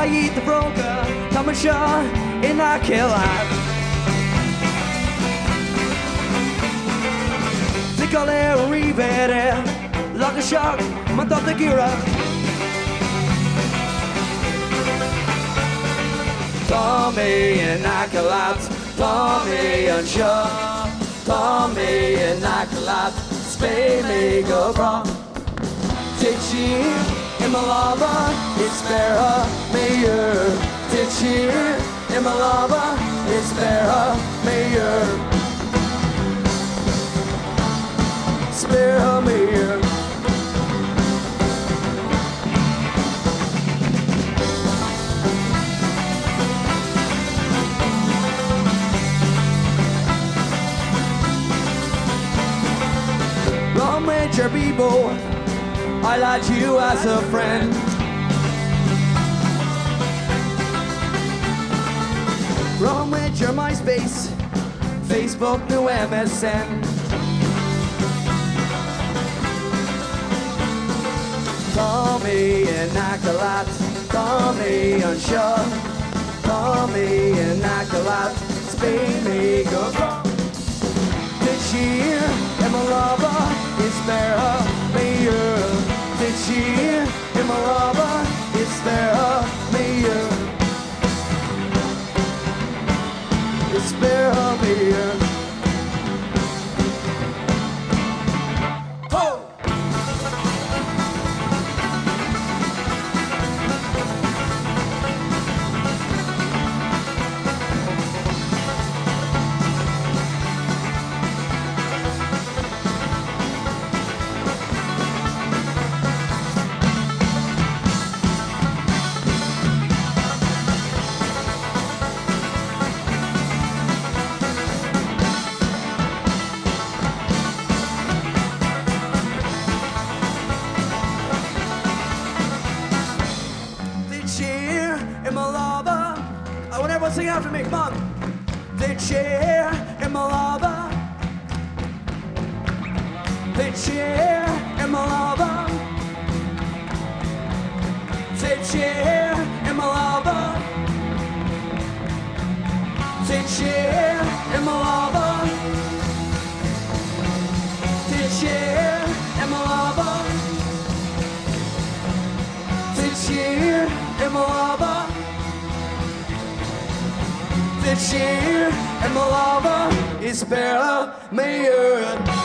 jag inte fråga, ta mig kör innan killar. Tycker det är rivere, laga kök, man tar det gira. Ta mig en akkurat, ta mig en kör, ta mig en akkurat, spel mig gå bra. Did you in my lava, it's better, mayor. Did you in my lava, it's better, mayor. Spare mayor. Long major people, I like you as a friend. Run with your MySpace, Facebook, new MSN. Call me an acolyte, call me unsure, call me an acolyte, Spain me go wrong. This year, and my lover is better, mayor. This year, and my lover is better, mayor. It's better, mayor. Oh! Sing after me, come on. The chair in my lava. The chair in my lava. The chair in my lava. The chair in my lava. The chair in my lava. The chair in my lava. This year and my lava is better, mayor.